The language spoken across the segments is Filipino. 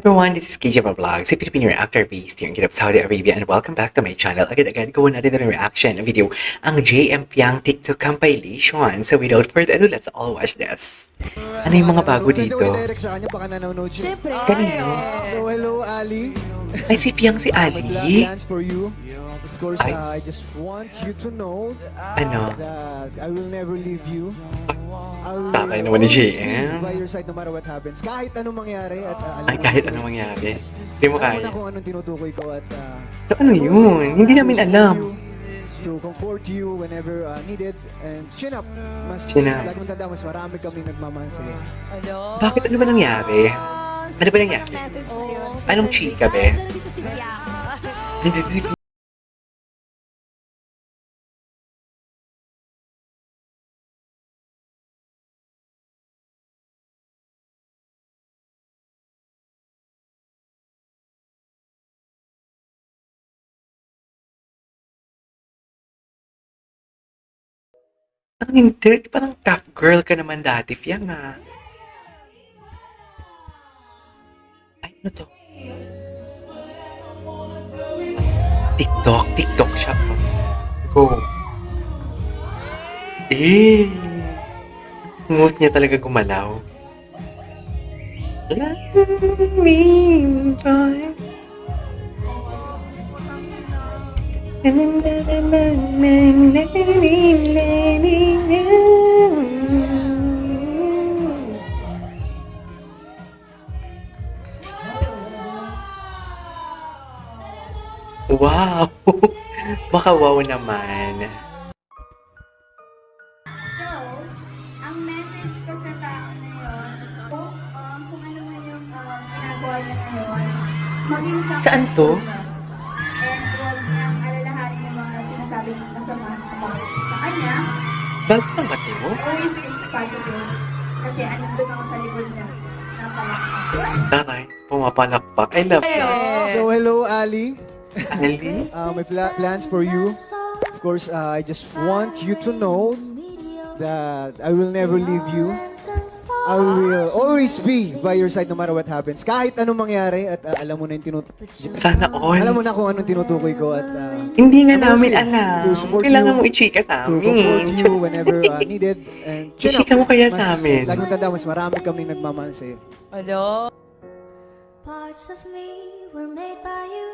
Everyone, this is KJ Vlog, si Filipino reactor based here in Kidab, Saudi Arabia, and welcome back to my channel. Agad-agad gawin natin ng reaction ng video ang JM Piang TikTok compilation. So without further ado, let's all watch this. Ano yung mga bago dito? Pwede direct sa kanya, baka nanonood siya. Siyempre. Kanino? So hello Ali. Ay, si Piang si My Ali. plans for you. Of course, Ay. I just want you to know Ano? that I will never leave you. I will Tatay naman ni always JM. be by your side no matter what happens. Kahit anong mangyari at alam Ay, mo kahit na- anong mangyari. Hindi mo Alam mo kaya. na kung anong tinutukoy ko at So, ano yun? Hindi namin alam. to comfort you whenever needed and chin up. Mas Chin up. lagi mong tanda, mas marami kami nagmamahal sa'yo. Bakit? Ano ba nangyari? Ano ba nangyari? Message na yun. Anong chika, be? Diyan dito si Pia. Ang hindi, parang tough girl ka naman dati, Piang ah. Ay, ano to? TikTok siya. Go. Eh, smooth niya talaga gumalaw. Let me enjoy. Wow! Baka wow naman. So, ang message ko sa tao na yun, kung ano man yung ginagawa niya ngayon, maging sakit Saan to? siya. And huwag niyang alalahanin yung mga sinasabi ng masama sa kanya. Bago lang ba to? Always think positive. Kasi andun ako sa likod niya. Napalakpak. Taray, pumapalakpak. I love that. So hello Ali. Ali? My plans for you. Of course, I just want you to know that I will never leave you. I will always be by your side no matter what happens. Kahit anong mangyari at alam mo na yung Sana all. alam mo na kung anong tinutukoy ko at Hindi nga I'm namin always alam. to support Kailangan you, mo i-chika sa to comfort amin. you whenever needed and chin up. I-chika mo kaya sa amin. Lagi mong tanda, mas marami kaming nagmamahal sa'yo. Parts of me were made by you.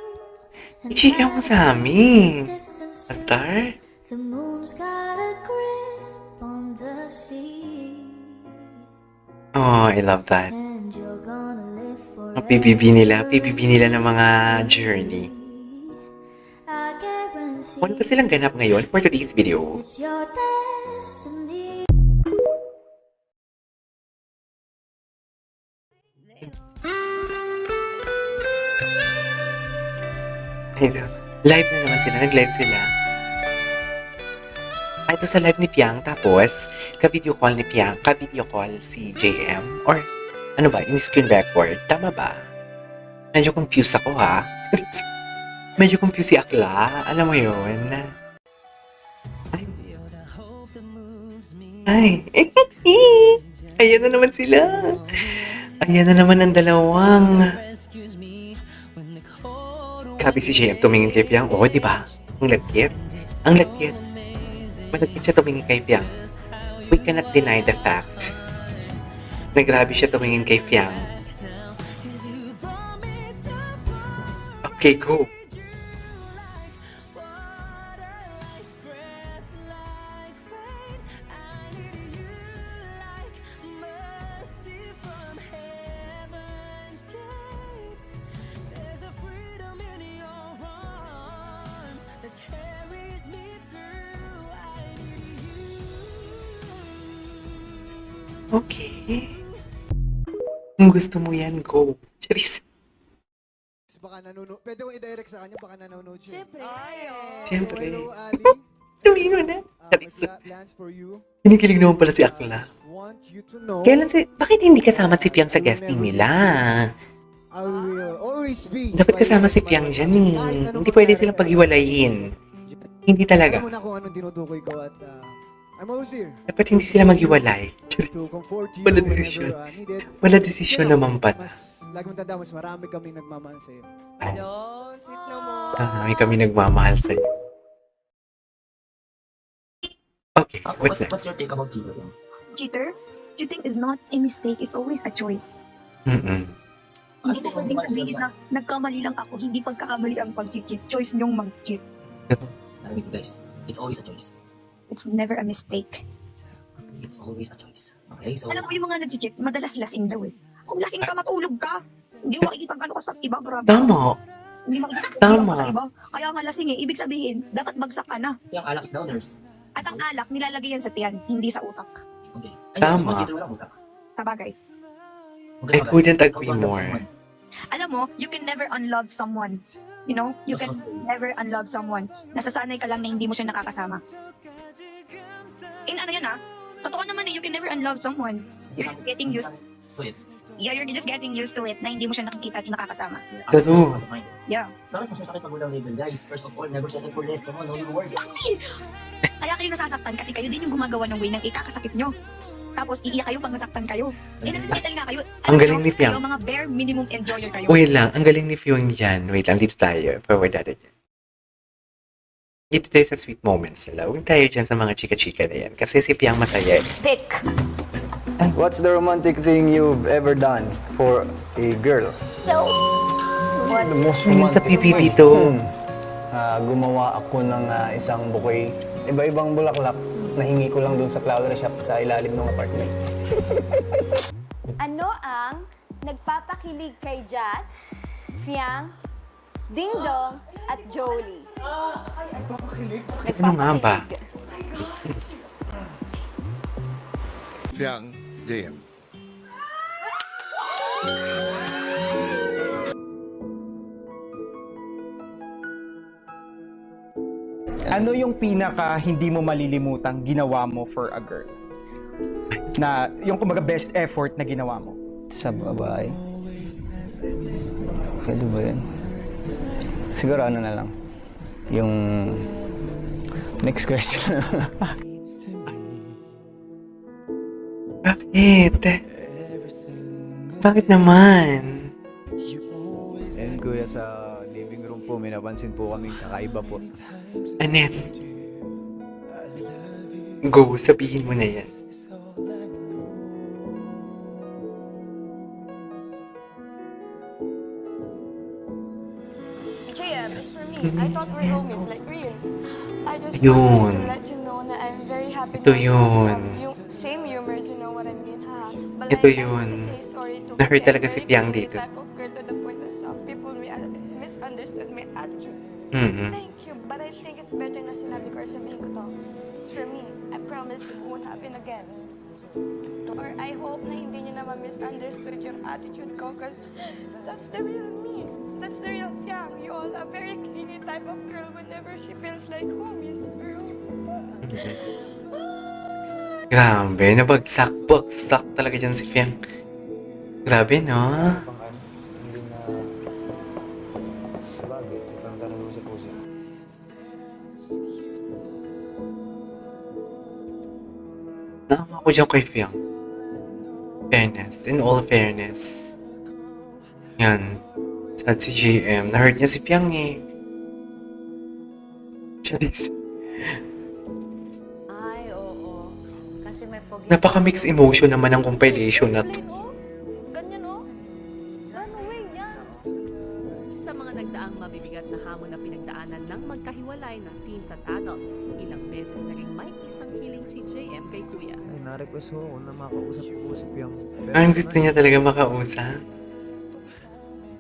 I-chika mo sa amin. Star? The moon's got a grip on the sea. Oh, I love that. And you're gonna live Ang forever. PBB nila ng mga journey. I guarantee Wala pa silang ganap ngayon for today's video. it's your destiny. Ay, live na naman sila. Nag-live sila. Ay, ito sa live ni Piang. Tapos, ka-video call ni Piang. Ka-video call si JM. Or, ano ba? In-screen record. Tama ba? Medyo confused ako, ha? Medyo confused si Akla. Alam mo yun? Ay. Ay. Ayan na naman sila. Ayan na naman ang dalawang. Kabi si JM tumingin kay Piang. Oo, di ba? Ang lagkit. Ang lagkit. Malagkit siya tumingin kay Piang. We cannot deny the fact. Nagrabe siya tumingin kay Piang. Okay, go. Okay. Kung gusto mo yan, go. Charis. Baka nanonood. Pwede kong i-direct sa kanya, baka nanonood siya. Siyempre. Siyempre. So, hello Ali. Tumingin mo na. My Charis. plans for you. Kinikilig naman pala si Akla. Want you to know Bakit hindi kasama si Piang sa guesting nila? I will always be Dapat by kasama your si side Piang no dyan matter eh. what. Kahit anong Hindi pwede mangyari silang at paghiwalayin. Hindi talaga. alam mo na kung anong tinutukoy ko at I'm always here Dapat hindi sila maghiwalay. to comfort you Wala whenever desisyon. needed. Wala desisyon You know, naman pala. lagi mong tanda, mas marami kami nagmamahal sa'yo. Yan, sweet naman. Marami kami nagmamahal sa'yo. Okay, what's What's next? your take about cheating? Cheater? Cheating is not a mistake, it's always a choice. Mm-mm. Hindi ko pwedeng sabihin na nagkamali lang ako, hindi pagkakamali ang pag-cheat. Choice niyong mag-cheat. Narinig ko guys, it's always a choice. It's never a mistake. It's always a choice. Okay, so Alam mo yung mga nag-cheat, madalas lasing daw eh. Kung lasing ka, matulog ka. Hindi mo makikipag-ano ka sa iba, grabe. Tama. Hindi makikipag-ano Tama. ka sa iba. Kaya nga lasing eh, ibig sabihin, dapat bagsak ka na. yung alak is downers. At ang alak, nilalagay yan sa tiyan, hindi sa utak. Okay. Tama. Yung cheater walang utak. Sa bagay. Huwag I ka couldn't mag- agree Huwag ka more. mag-someone. Alam mo, you can never unlove someone. You know, you can never unlove someone. Nasasanay ka lang na hindi mo siya nakakasama. In ano yun totoo naman eh, you can never unlove someone. You're getting used, to it. yeah, you're just getting used to it na hindi mo siya nakikita at nakakasama. True. Yeah. Bakit mas masakit pag walang label, guys? First of all, never settle for less. Come on, know your worth. Kaya kayo nasasaktan kasi kayo din yung gumagawa ng way ng ikakasakit nyo. Tapos iiyak kayo pag nasaktan kayo. Eh, nasisettle nga kayo. Ang galing ni kayo, Piang. mga bare minimum enjoyer kayo. Wait lang, ang galing ni Fion dyan. Wait lang, dito tayo. Forward natin yan. Dito tayo sa sweet moments nila. Huwag tayo dyan sa mga chika-chika na yan. Kasi si Piang masaya. Pick. What's the romantic thing you've ever done for a girl? What's The most Ayun sa romantic PBB way. to. Gumawa ako ng isang bouquet. Iba-ibang bulaklak. Nahingi ko lang dun sa flower shop sa ilalim ng apartment. Ano ang nagpapakilig kay Jazz, Fiang, Ding Dong, at Jolie? Ano nga ba? Fiang JM. Ano yung pinaka hindi mo malilimutang ginawa mo for a girl? Na yung kumbaga best effort na ginawa mo? Sa babae. Pwede ba yun? Siguro ano na lang. Yung next question na lang. Bakit? Bakit naman? And kuya, sa living room po, may napansin po kami kakaiba po. Anes. Go, sabihin mo na yan. JM, it's for me. I thought we're homies, like real. I just Yun. wanted to let you know na I'm very happy Ito that you have yun. yung same humors, you know what I mean, ha? But Ito like, I yun. want to say sorry to Na-hurt kasi talaga I'm si very Piang clingy dito. type of girl to the point that some people may misunderstood my attitude. Mm-mm. Thank you, but I think it's better na sinabi ko or sabihin ko to. For me, I promise it won't happen again. Or I hope na hindi niyo naman misunderstood yung attitude ko because that's the real me. That's the real Fiang. You all a very clingy type of girl whenever she feels like home is her home. Grabe, nabagsak talaga dyan si Fiang. Grabe, no? Hindi na sabagay. Parang tanong mo sa puso. Naawa ko dyan kay Fiang. Fairness, in all fairness. Yan. Sad si JM. Na-hurt niya si Fiang eh. Charis. Ay, oo. Kasi may pogi. Napaka-mixed emotion naman ng compilation na to. Ganyan, oh. Run away, yan. Sa mga nagdaang mabibigat na hamon na pinagdaanan ng magkahiwalay ng teens at adults, ilang beses na rin may isang healing si JM kay Kuya. Ay, na-request ko na makausap yung... Ang gusto niya talaga makausap.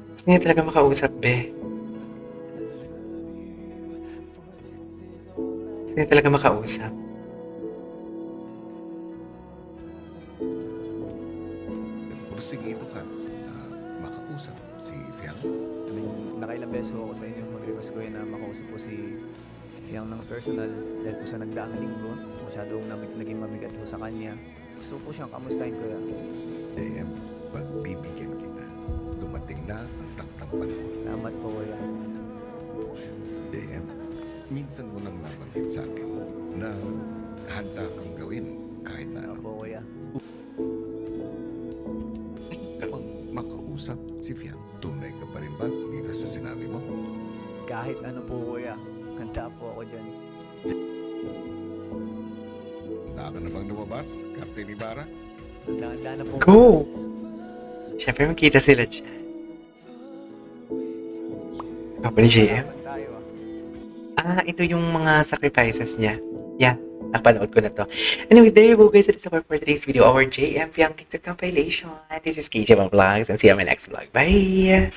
Gusto niya talaga makausap, be. Gusto niya talaga makausap. Nagpursigido ka na makausap si Fiang. I mean, nakailang beses ako sa inyo mag-request ko na makausap po si Fiang ng personal dahil po sa nagdaang linggo. Masyadong naging mabigat po sa kanya. Gusto po siyang kamustahin ko yan. JM, pagbibigyan kita. Dumating na ang taktang panahon. Salamat po kuya. JM, minsan mo nang nabanggit sa akin na handa kang gawin kahit na ano. Opo, kuya. Kapag makausap si Fiang, tunay ka pa rin ba dito sa sinabi mo? Kahit ano po, kuya. Handa po ako dyan. Handa ka na bang lumabas, Captain Ibarra? Handa na po. Go! Siyempre, makita sila dyan. Ako ni JM. Tayo Ito yung mga sacrifices niya. Yeah, napanood ko na to. Anyways, there you go guys. It is for today's video. Our JM Fiang TikTok compilation. This is KJ Vlogs and see you on my next vlog. Bye!